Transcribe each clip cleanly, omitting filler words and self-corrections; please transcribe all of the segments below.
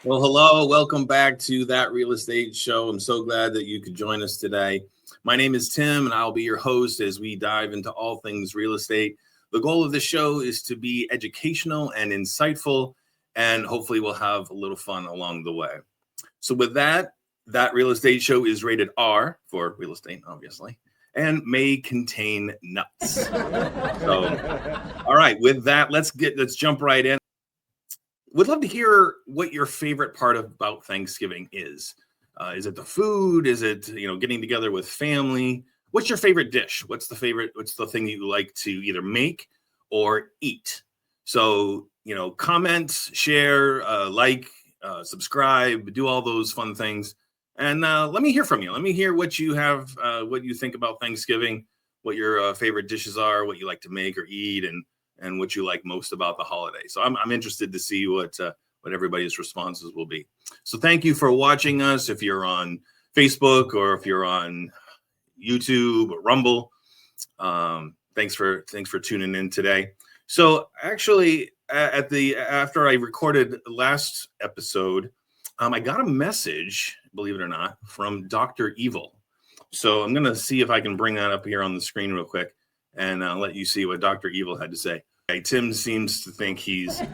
Well, hello, welcome back to That Real Estate Show. I'm so glad that you could join us today. My name is Tim, and I'll be your host as we dive into all things real estate. The goal of the show is to be educational and insightful, and hopefully we'll have a little fun along the way. So with that, That Real Estate Show is rated R for real estate, obviously, and may contain nuts. So, all right, with that, let's jump right in. Would love to hear what your favorite part about Thanksgiving is. Is it the food? Is it, getting together with family? What's your favorite dish? What's the thing that you like to either make or eat? So, comment, share, subscribe, do all those fun things. And let me hear from you. Let me hear what you have, what you think about Thanksgiving, what your favorite dishes are, what you like to make or eat, and what you like most about the holiday. So I'm interested to see what everybody's responses will be. So thank you for watching us. If you're on Facebook or if you're on YouTube or Rumble, thanks for tuning in today. So actually, after I recorded last episode, I got a message, believe it or not, from Dr. Evil. So I'm gonna see if I can bring that up here on the screen real quick and let you see what Dr. Evil had to say. Okay, Tim seems to think he's all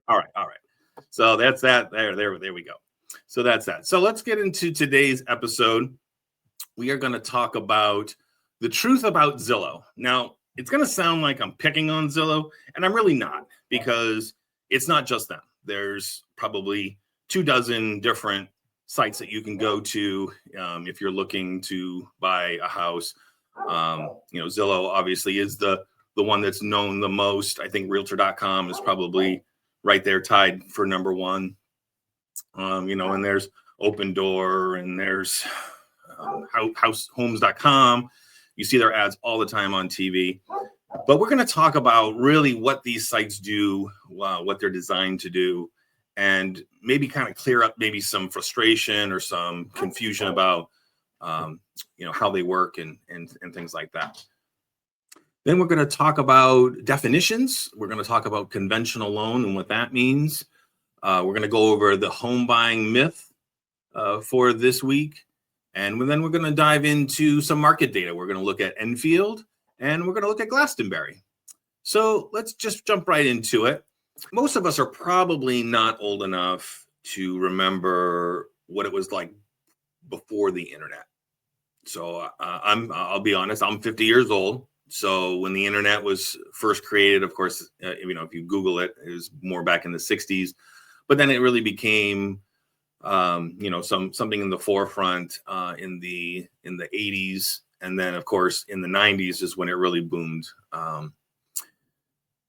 right. So that's that. There we go. So that's that. So let's get into today's episode. We are going to talk about the truth about Zillow. Now, it's going to sound like I'm picking on Zillow, and I'm really not, because it's not just them. There's probably 24 different sites that you can go to if you're looking to buy a house. Zillow obviously is the one that's known the most. I think realtor.com is probably right there tied for number one. And there's Open Door, and there's homes.com. You see their ads all the time on TV. But we're going to talk about really what these sites do, what they're designed to do, and maybe kind of clear up maybe some frustration or some confusion about how they work and things like that. Then we're going to talk about definitions. We're going to talk about conventional loan and what that means. We're going to go over the home buying myth for this week. And then we're going to dive into some market data. We're going to look at Enfield, and we're going to look at Glastonbury. So let's just jump right into it. Most of us are probably not old enough to remember what it was like before the internet. So I'll be honest, I'm 50 years old. So when the internet was first created, of course, if you Google it, it was more back in the 60s. But then it really became, something in the forefront in the 80s. And then, of course, in the 90s is when it really boomed.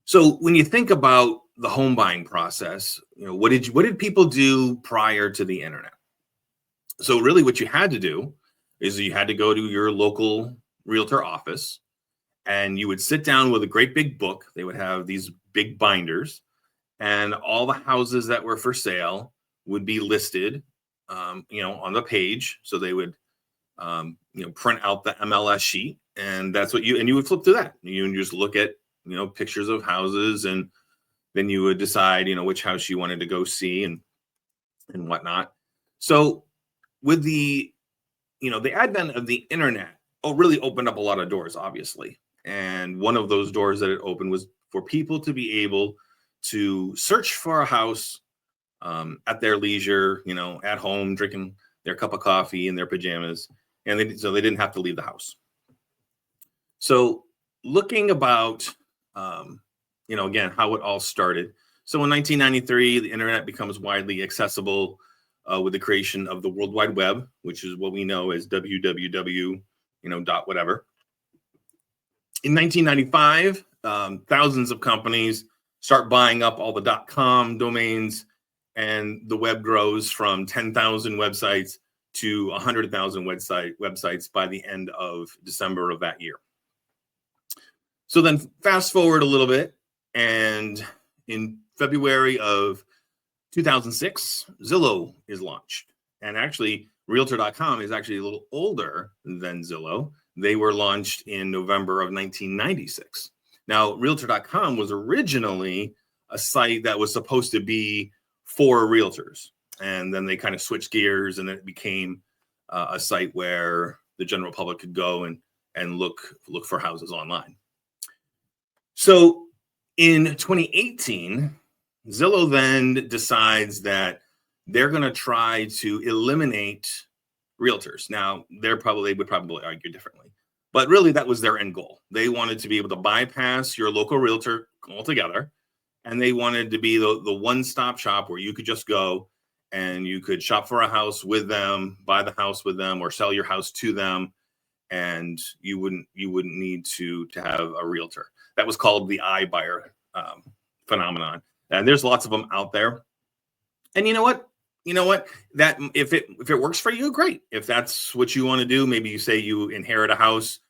So when you think about the home buying process, what did people do prior to the internet? So really what you had to do is you had to go to your local realtor office, and you would sit down with a great big book. They would have these big binders, and all the houses that were for sale would be listed, on the page. So they would, print out the MLS sheet, and that's what you would flip through that. You would just look at, pictures of houses, and then you would decide, which house you wanted to go see and whatnot. So with the advent of the internet, really opened up a lot of doors, obviously. And one of those doors that it opened was for people to be able to search for a house at their leisure, at home, drinking their cup of coffee in their pajamas. And so they didn't have to leave the house. So looking about, again, how it all started. So in 1993, the internet becomes widely accessible with the creation of the World Wide Web, which is what we know as www, dot whatever. In 1995, thousands of companies start buying up all the .com domains, and the web grows from 10,000 websites to 100,000 websites by the end of December of that year. So then fast forward a little bit, and in February of 2006, Zillow is launched. And actually, Realtor.com is actually a little older than Zillow. They were launched in November of 1996. Now, Realtor.com was originally a site that was supposed to be for realtors. And then they kind of switched gears, and it became a site where the general public could go and look for houses online. So in 2018, Zillow then decides that they're going to try to eliminate realtors. Now, they would probably argue differently, but really that was their end goal. They wanted to be able to bypass your local realtor altogether, and they wanted to be the one-stop shop where you could just go and you could shop for a house with them, buy the house with them, or sell your house to them, and you wouldn't need to have a realtor. That was called the iBuyer phenomenon, and there's lots of them out there. And you know what? That if it works for you, great. If that's what you want to do, maybe you say you inherit a house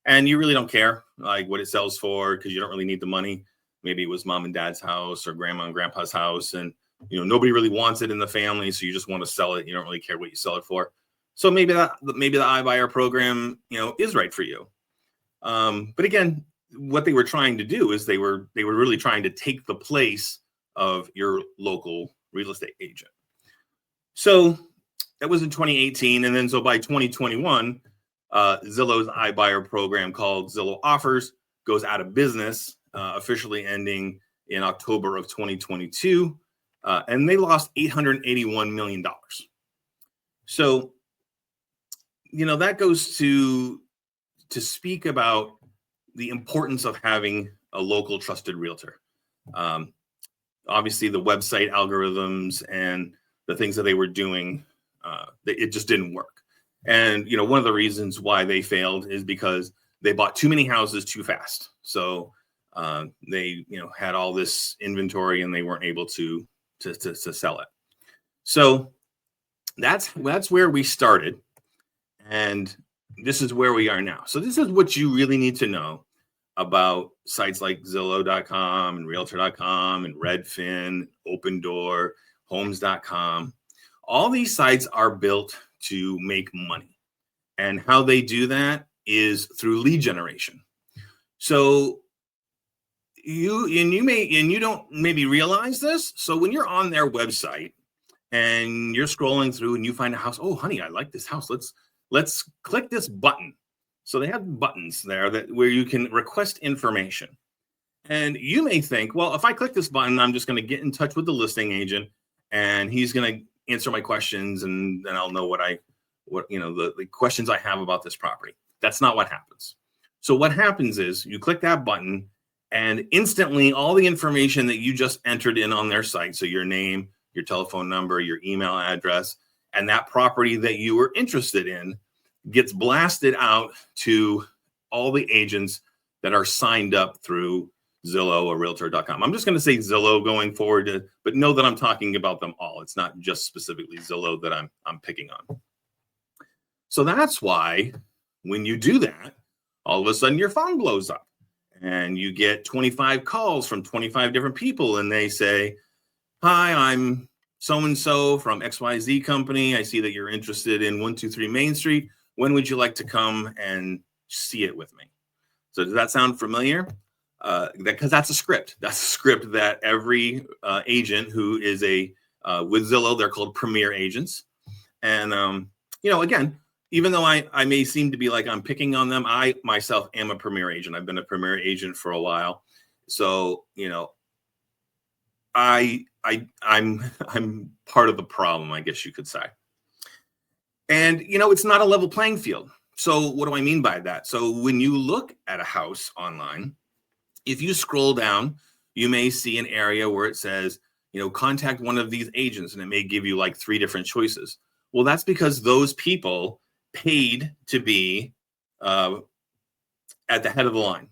and you really don't care like what it sells for because you don't really need the money. Maybe it was mom and dad's house or grandma and grandpa's house, and nobody really wants it in the family, so you just want to sell it. You don't really care what you sell it for. So maybe the iBuyer program, is right for you. But again, what they were trying to do is they were really trying to take the place of your local real estate agent. So that was in 2018, and then so by 2021, Zillow's iBuyer program called Zillow Offers goes out of business, officially ending in October of 2022, and they lost $881 million. So, that goes to speak about the importance of having a local trusted realtor. Obviously, the website algorithms and the things that they were doing, it just didn't work. And, one of the reasons why they failed is because they bought too many houses too fast. So they, had all this inventory and they weren't able to sell it. So that's where we started. And this is where we are now. So this is what you really need to know about sites like Zillow.com and Realtor.com and Redfin, Open Door, Homes.com. All these sites are built to make money. And how they do that is through lead generation. So you don't maybe realize this. So when you're on their website and you're scrolling through and you find a house, oh honey, I like this house. Let's click this button. So they have buttons there where you can request information. And you may think, well, if I click this button, I'm just going to get in touch with the listing agent and he's going to answer my questions, and then I'll know the questions I have about this property. That's not what happens. So what happens is you click that button and instantly all the information that you just entered in on their site, so your name, your telephone number, your email address, and that property that you were interested in gets blasted out to all the agents that are signed up through Zillow or Realtor.com. I'm just going to say Zillow going forward, but know that I'm talking about them all. It's not just specifically Zillow that I'm picking on. So that's why when you do that, all of a sudden your phone blows up and you get 25 calls from 25 different people, and they say, hi, I'm so-and-so from XYZ company. I see that you're interested in 123 Main Street. When would you like to come and see it with me? So does that sound familiar? Because that's a script. That's a script that every agent who is with Zillow, they're called premier agents. And, again, even though I may seem to be like I'm picking on them, I myself am a premier agent. I've been a premier agent for a while. So, I'm part of the problem, I guess you could say. And, it's not a level playing field. So what do I mean by that? So when you look at a house online, if you scroll down, you may see an area where it says, contact one of these agents, and it may give you like 3 different choices. Well, that's because those people paid to be at the head of the line.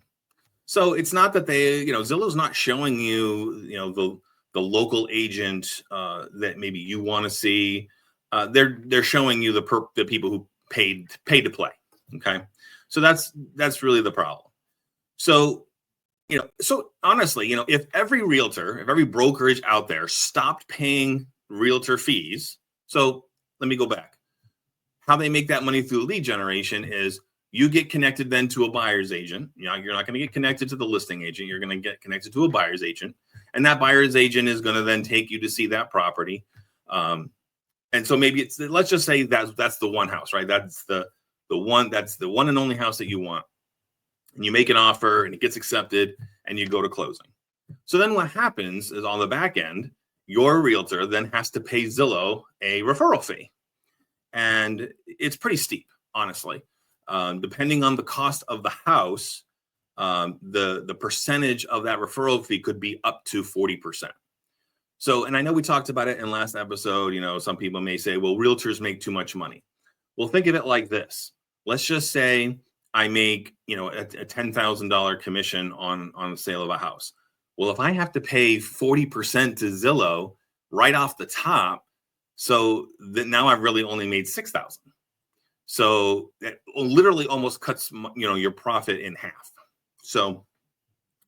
So it's not that Zillow's not showing you, the local agent that maybe you want to see. They're showing you the people who paid to play. Okay, so that's really the problem. So so honestly, if every brokerage out there stopped paying realtor fees, so let me go back. How they make that money through lead generation is you get connected then to a buyer's agent. You're not going to get connected to the listing agent. You're going to get connected to a buyer's agent. And that buyer's agent is going to then take you to see that property. And so maybe let's just say that's the one house, right? That's the one and only house that you want. And you make an offer and it gets accepted and you go to closing. So then what happens is on the back end, your realtor then has to pay Zillow a referral fee. And it's pretty steep, honestly. Depending on the cost of the house, the percentage of that referral fee could be up to 40%. So, and I know we talked about it in last episode, some people may say, well, realtors make too much money. Well, think of it like this. Let's just say I make, a $10,000 commission on the sale of a house. Well, if I have to pay 40% to Zillow right off the top, so that now I've really only made $6,000. So that literally almost cuts, your profit in half. So,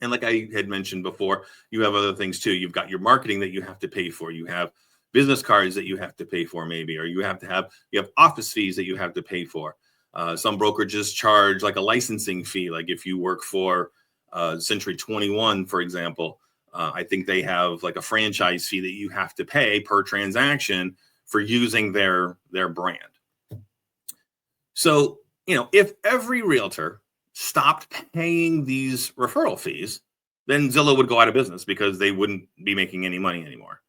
and like I had mentioned before, you have other things too. You've got your marketing that you have to pay for. You have business cards that you have to pay for maybe, or you have office fees that you have to pay for. Some brokerages charge like a licensing fee. Like if you work for Century 21, for example, I think they have like a franchise fee that you have to pay per transaction for using their brand. So, if every realtor stopped paying these referral fees, then Zillow would go out of business because they wouldn't be making any money anymore.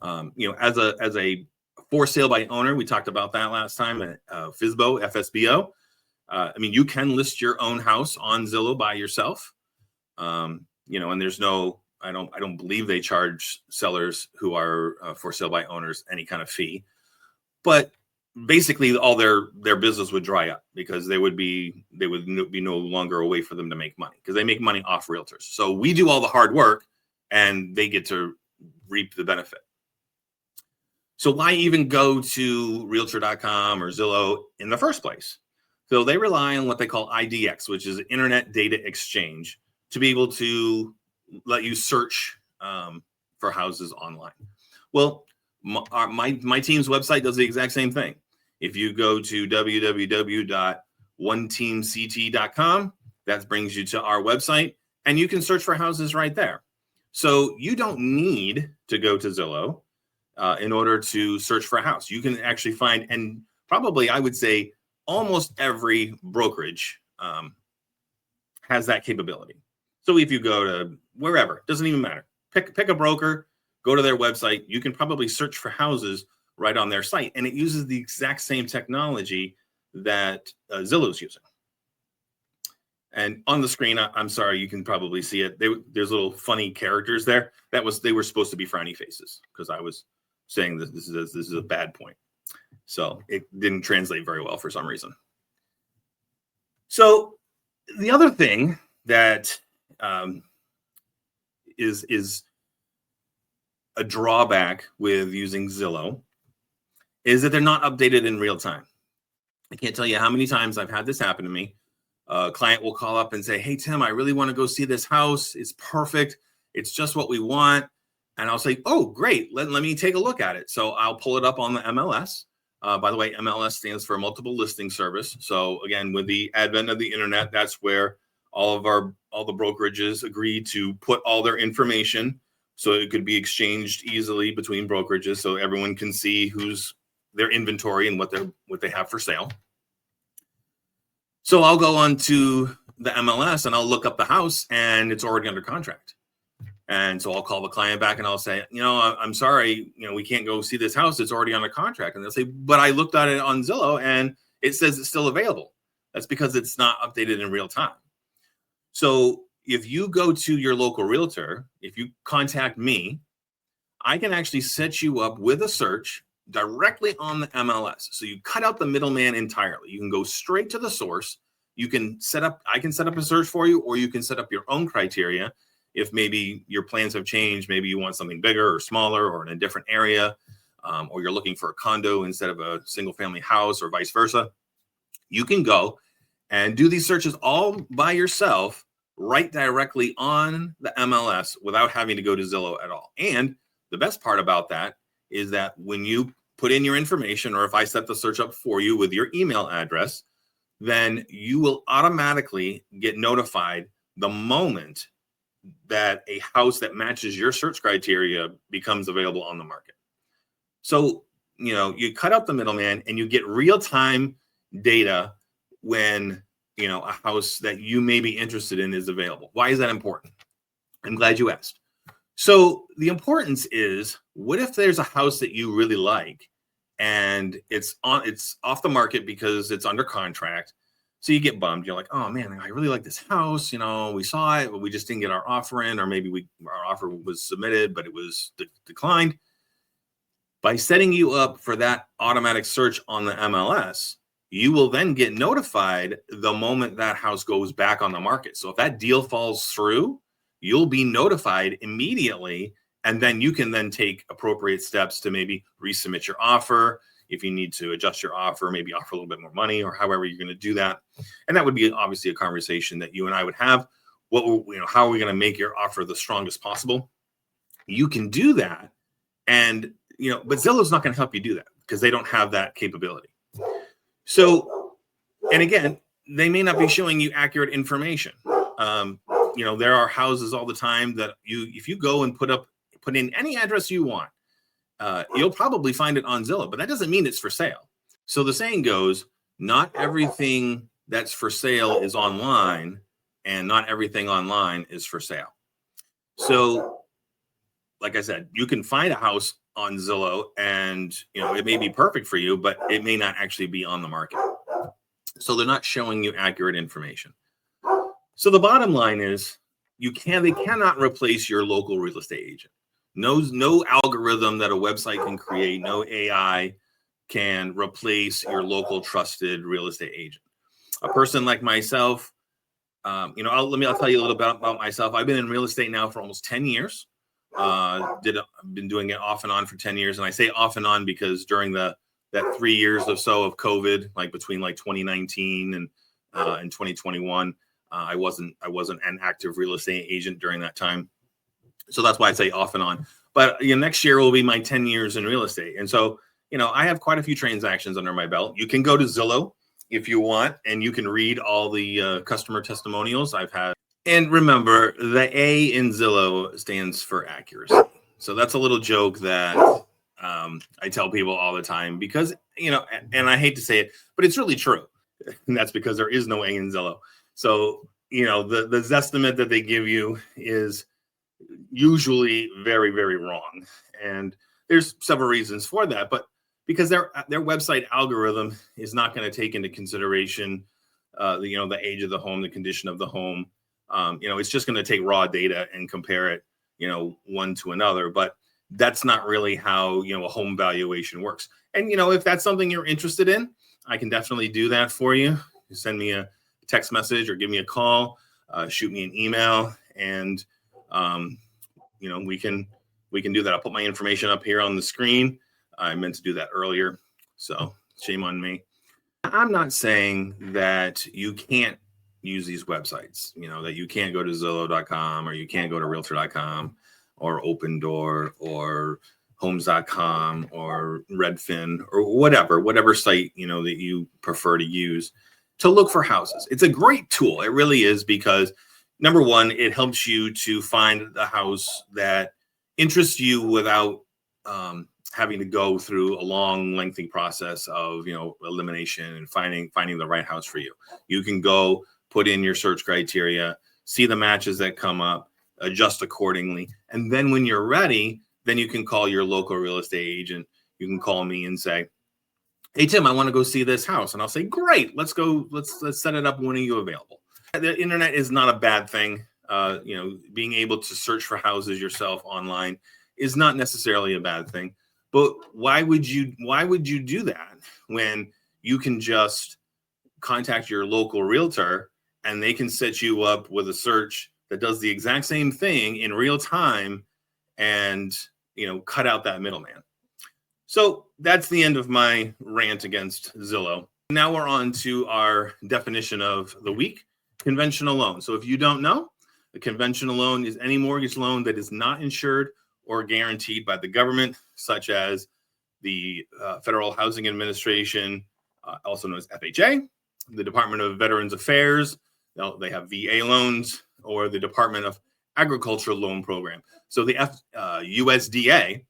As a for sale by owner, we talked about that last time at FSBO. You can list your own house on Zillow by yourself. And there's no, I don't believe they charge sellers who are for sale by owners any kind of fee, but basically all their business would dry up because they would be no longer a way for them to make money because they make money off realtors. So we do all the hard work and they get to reap the benefit. So why even go to realtor.com or Zillow in the first place? So they rely on what they call IDX, which is Internet Data Exchange, to be able to let you search for houses online. Well, my team's website does the exact same thing. If you go to www.oneteamct.com, that brings you to our website, and you can search for houses right there. So you don't need to go to Zillow in order to search for a house. You can actually find, and probably I would say almost every brokerage has that capability. So if you go to wherever, doesn't even matter. Pick a broker, go to their website. You can probably search for houses right on their site, and it uses the exact same technology that Zillow's using. And on the screen, I'm sorry, you can probably see it. There's little funny characters there. They were supposed to be frowny faces because I was saying that this is a bad point. So it didn't translate very well for some reason. So the other thing that is a drawback with using Zillow is that they're not updated in real time. I can't tell you how many times I've had this happen to me. A client will call up and say, hey, Tim, I really want to go see this house. It's perfect. It's just what we want. And I'll say, oh, great. Let me take a look at it. So I'll pull it up on the MLS. By the way, MLS stands for Multiple Listing Service. So again, with the advent of the internet, that's where all the brokerages agree to put all their information so it could be exchanged easily between brokerages so everyone can see who's their inventory and what they have for sale. So I'll go on to the MLS and I'll look up the house and it's already under contract. And so I'll call the client back and I'll say, I'm sorry, we can't go see this house. It's already under contract. And they'll say, but I looked at it on Zillow and it says it's still available. That's because it's not updated in real time. So if you go to your local realtor, if you contact me, I can actually set you up with a search directly on the MLS. So you cut out the middleman entirely. You can go straight to the source. I can set up a search for you, or you can set up your own criteria. If maybe your plans have changed, maybe you want something bigger or smaller or in a different area, or you're looking for a condo instead of a single family house or vice versa, you can go and do these searches all by yourself right directly on the MLS without having to go to Zillow at all. And the best part about that is that when you put in your information, or if I set the search up for you with your email address, then you will automatically get notified the moment that a house that matches your search criteria becomes available on the market. So, you cut out the middleman and you get real-time data when, a house that you may be interested in is available. Why is that important? I'm glad you asked. So the importance is, what if there's a house that you really like and it's off the market because it's under contract? So you get bummed. You're like, oh man, I really like this house. We saw it, but we just didn't get our offer in, or maybe our offer was submitted, but it was declined. By setting you up for that automatic search on the MLS, you will then get notified the moment that house goes back on the market. So if that deal falls through, you'll be notified immediately, and then you can then take appropriate steps to maybe resubmit your offer. If you need to adjust your offer, maybe offer a little bit more money, or however you're going to do that. And that would be obviously a conversation that you and I would have. How are we going to make your offer the strongest possible? You can do that. And, but Zillow's not going to help you do that because they don't have that capability. So, and again, they may not be showing you accurate information. There are houses all the time that if you go and put in any address you want, you'll probably find it on Zillow, but that doesn't mean it's for sale. So the saying goes, not everything that's for sale is online, and not everything online is for sale. So, like I said, you can find a house on Zillow and, it may be perfect for you, but it may not actually be on the market. So they're not showing you accurate information. So the bottom line is, they cannot replace your local real estate agent. No algorithm that a website can create, no AI can replace your local trusted real estate agent. A person like myself, I'll tell you a little bit about myself. I've been in real estate now for almost 10 years. I've been doing it off and on for 10 years. And I say off and on because during that 3 years or so of COVID, like between 2019 and 2021, I wasn't an active real estate agent during that time. So that's why I say off and on. But next year will be my 10 years in real estate. And so, I have quite a few transactions under my belt. You can go to Zillow if you want, and you can read all the customer testimonials I've had. And remember, the A in Zillow stands for accuracy. So that's a little joke that I tell people all the time because, and I hate to say it, but it's really true. And that's because there is no A in Zillow. So, the Zestimate that they give you is usually very, very wrong. And there's several reasons for that, but because their website algorithm is not going to take into consideration, the age of the home, the condition of the home. It's just going to take raw data and compare it, one to another. But that's not really how, a home valuation works. And, if that's something you're interested in, I can definitely do that for you. You send me a text message or give me a call, shoot me an email, and we can do that. I'll put my information up here on the screen. I meant to do that earlier, so shame on me. I'm not saying that you can't use these websites, that you can't go to Zillow.com or you can't go to Realtor.com or Opendoor or Homes.com or Redfin or whatever site, that you prefer to use to look for houses. It's a great tool. It really is, because number one, it helps you to find the house that interests you without having to go through a long, lengthy process of, elimination and finding the right house for you. You can go put in your search criteria, see the matches that come up, adjust accordingly. And then when you're ready, then you can call your local real estate agent. You can call me and say, hey, Tim, I want to go see this house. And I'll say, great, let's go. Let's set it up. When are you available? The internet is not a bad thing. Being able to search for houses yourself online is not necessarily a bad thing. But why would you do that when you can just contact your local realtor and they can set you up with a search that does the exact same thing in real time and, cut out that middleman? So that's the end of my rant against Zillow. Now we're on to our definition of the week, conventional loan. So if you don't know, a conventional loan is any mortgage loan that is not insured or guaranteed by the government, such as the Federal Housing Administration, also known as FHA, the Department of Veterans Affairs. They have VA loans, or the Department of agricultural loan program. So the USDA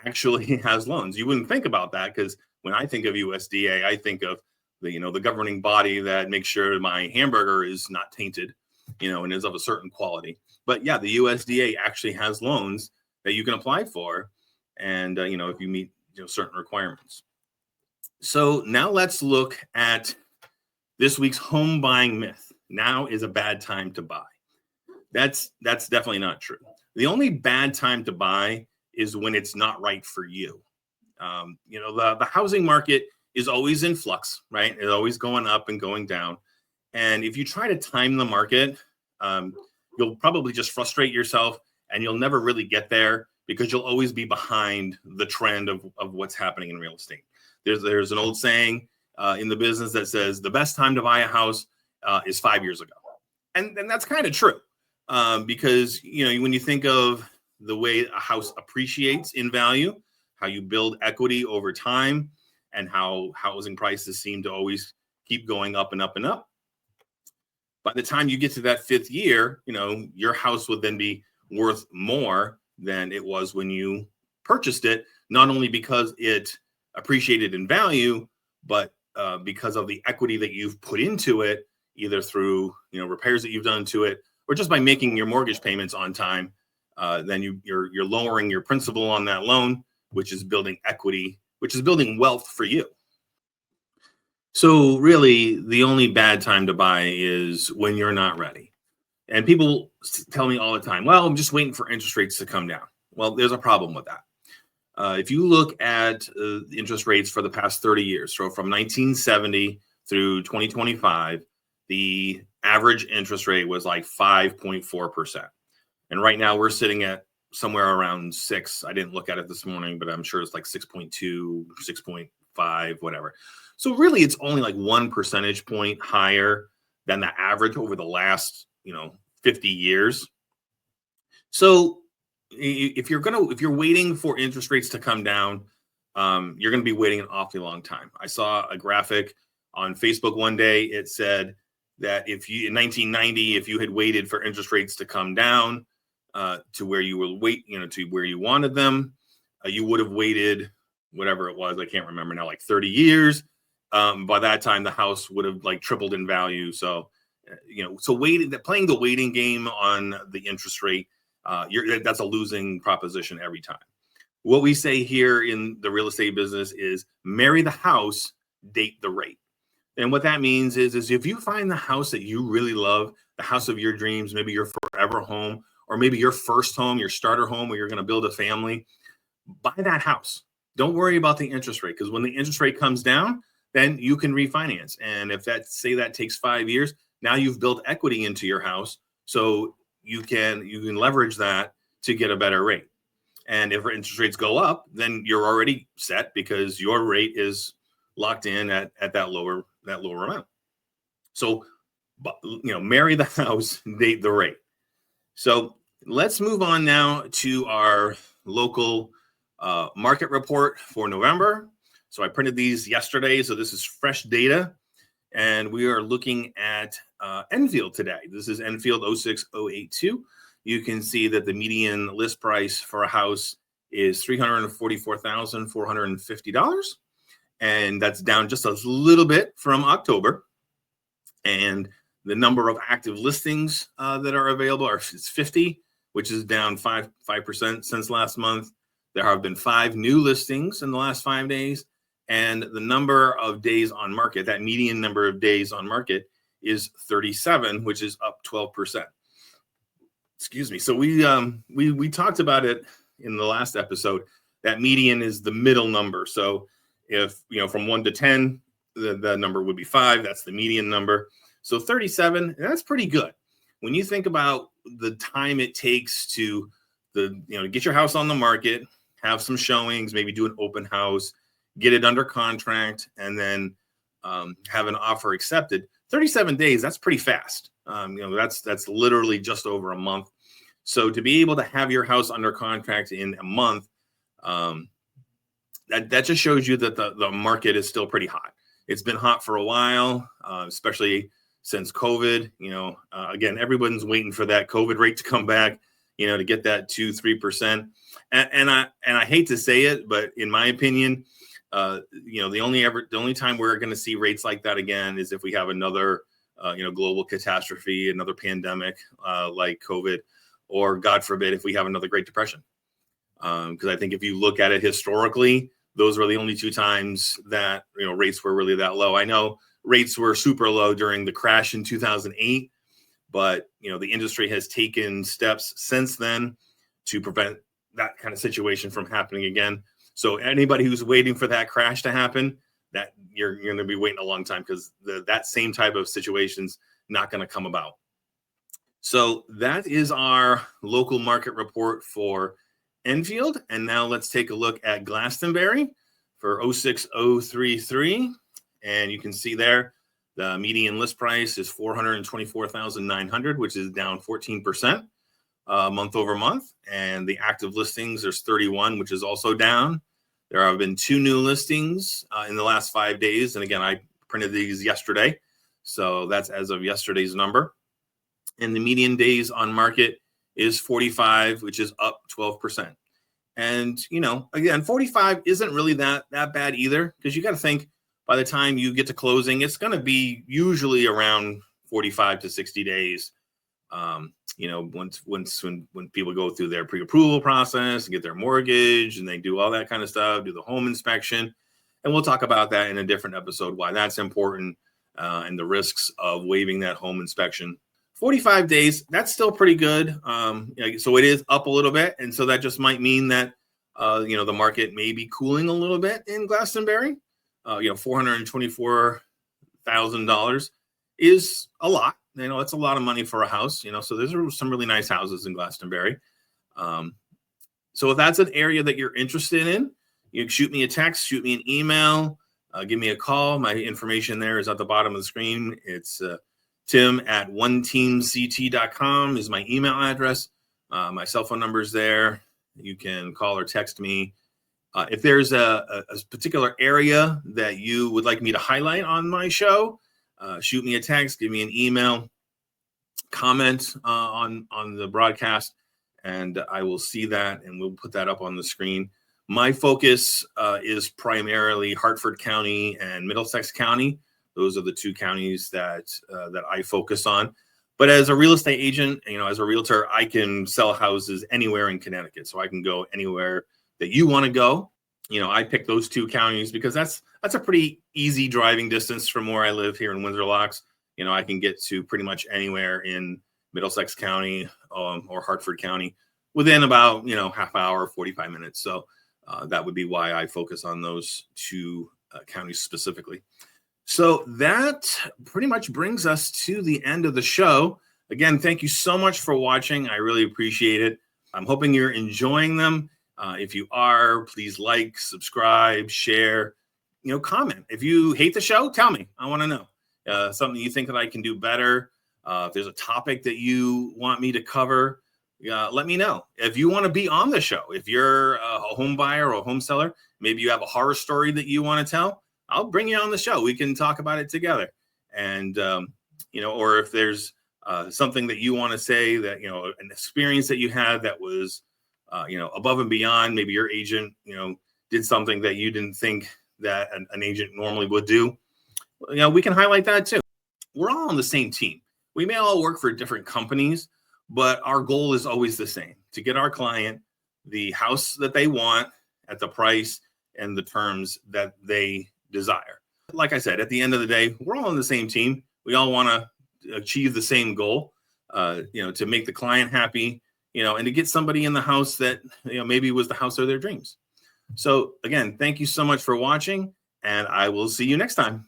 actually has loans. You wouldn't think about that because when I think of USDA, I think of the governing body that makes sure my hamburger is not tainted, and is of a certain quality. But yeah, the USDA actually has loans that you can apply for, and if you meet certain requirements. So now let's look at this week's home buying myth. Now is a bad time to buy. That's definitely not true. The only bad time to buy is when it's not right for you. The housing market is always in flux, right? It's always going up and going down. And if you try to time the market, you'll probably just frustrate yourself and you'll never really get there because you'll always be behind the trend of what's happening in real estate. There's an old saying in the business that says the best time to buy a house is 5 years ago. And that's kind of true because, when you think of the way a house appreciates in value, how you build equity over time, and how housing prices seem to always keep going up and up and up. By the time you get to that 5th year, your house would then be worth more than it was when you purchased it, not only because it appreciated in value, but because of the equity that you've put into it, either through repairs that you've done to it, or just by making your mortgage payments on time. Then you're lowering your principal on that loan, which is building equity, which is building wealth for you. So really, the only bad time to buy is when you're not ready. And people tell me all the time, well, I'm just waiting for interest rates to come down. Well, there's a problem with that. If you look at interest rates for the past 30 years, so from 1970 through 2025, the average interest rate was like 5.4%. And right now we're sitting at somewhere around 6. I didn't look at it this morning, but I'm sure it's like 6.2, 6.5, whatever. So really it's only like 1 percentage point higher than the average over the last, 50 years. So if you're waiting for interest rates to come down, you're going to be waiting an awfully long time. I saw a graphic on Facebook one day. It said that in 1990, if you had waited for interest rates to come down to where you to where you wanted them, you would have waited whatever it was. I can't remember now, like 30 years. By that time, the house would have like tripled in value. So, playing the waiting game on the interest rate, that's a losing proposition every time. What we say here in the real estate business is marry the house, date the rate. And what that means is if you find the house that you really love, the house of your dreams, maybe your forever home, or maybe your first home, your starter home where you're going to build a family, buy that house. Don't worry about the interest rate, because when the interest rate comes down, then you can refinance. And if that takes 5 years, now you've built equity into your house. So you can leverage that to get a better rate. And if interest rates go up, then you're already set because your rate is locked in at that lower amount. So, marry the house, date the rate. So let's move on now to our local market report for November. So I printed these yesterday. So this is fresh data. And we are looking at Enfield today. This is Enfield 06082. You can see that the median list price for a house is $344,450. And that's down just a little bit from October. And the number of active listings that are available is 50, which is down 5% since last month. There have been 5 new listings in the last 5 days. And the number of days on market, that median number of days on market, is 37, which is up 12%. Excuse me. So we talked about it in the last episode. That median is the middle number. So if from 1 to 10, the number would be 5. That's the median number. So 37, that's pretty good. When you think about the time it takes to get your house on the market, have some showings, maybe do an open house, get it under contract, and then have an offer accepted. 37 days, that's pretty fast. That's literally just over a month. So to be able to have your house under contract in a month, that just shows you that the market is still pretty hot. It's been hot for a while, especially since COVID. Again, everyone's waiting for that COVID rate to come back, to get that 2-3%. And I hate to say it, but in my opinion, the only time we're going to see rates like that again is if we have another, global catastrophe, another pandemic like COVID, or God forbid, if we have another Great Depression. Because I think if you look at it historically, those were the only two times that rates were really that low. I know rates were super low during the crash in 2008, but the industry has taken steps since then to prevent that kind of situation from happening again. So anybody who's waiting for that crash to happen, that you're going to be waiting a long time, because that same type of situation's not going to come about. So that is our local market report for Enfield. And now let's take a look at Glastonbury for 06033. And you can see there the median list price is $424,900, which is down 14% month over month. And the active listings, there's 31, which is also down. There have been 2 new listings in the last 5 days. And again, I printed these yesterday, so that's as of yesterday's number. And the median days on market is 45, which is up 12%. And, again, 45 isn't really that bad either, because you got to think by the time you get to closing, it's going to be usually around 45 to 60 days. When people go through their pre-approval process and get their mortgage and they do all that kind of stuff, do the home inspection. And we'll talk about that in a different episode, why that's important and the risks of waiving that home inspection. 45 days, that's still pretty good. So it is up a little bit. And so that just might mean that, the market may be cooling a little bit in Glastonbury. $424,000 is a lot. It's a lot of money for a house, so there's some really nice houses in Glastonbury. So if that's an area that you're interested in, you can shoot me a text, shoot me an email, give me a call. My information there is at the bottom of the screen. It's tim@oneteamct.com is my email address. My cell phone number is there. You can call or text me. If there's a particular area that you would like me to highlight on my show, shoot me a text, give me an email, comment on the broadcast, and I will see that, and we'll put that up on the screen. My focus is primarily Hartford County and Middlesex County. Those are the 2 counties that I focus on. But as a real estate agent, as a realtor, I can sell houses anywhere in Connecticut. So I can go anywhere that you want to go. I picked those 2 counties because that's a pretty easy driving distance from where I live here in Windsor Locks. I can get to pretty much anywhere in Middlesex County or Hartford County within about, half hour, 45 minutes. So that would be why I focus on those 2 counties specifically. So that pretty much brings us to the end of the show. Again, thank you so much for watching. I really appreciate it. I'm hoping you're enjoying them. If you are, please like, subscribe, share, comment. If you hate the show, tell me. I want to know something you think that I can do better. If there's a topic that you want me to cover, let me know. If you want to be on the show, if you're a home buyer or a home seller, maybe you have a horror story that you want to tell, I'll bring you on the show. We can talk about it together. And, or if there's something that you want to say that, an experience that you had that was, above and beyond, maybe your agent, did something that you didn't think that an agent normally would do, we can highlight that too. We're all on the same team. We may all work for different companies, but our goal is always the same: to get our client the house that they want at the price and the terms that they desire. Like I said, at the end of the day, we're all on the same team. We all want to achieve the same goal, to make the client happy, and to get somebody in the house that, maybe was the house of their dreams. So again, thank you so much for watching, and I will see you next time.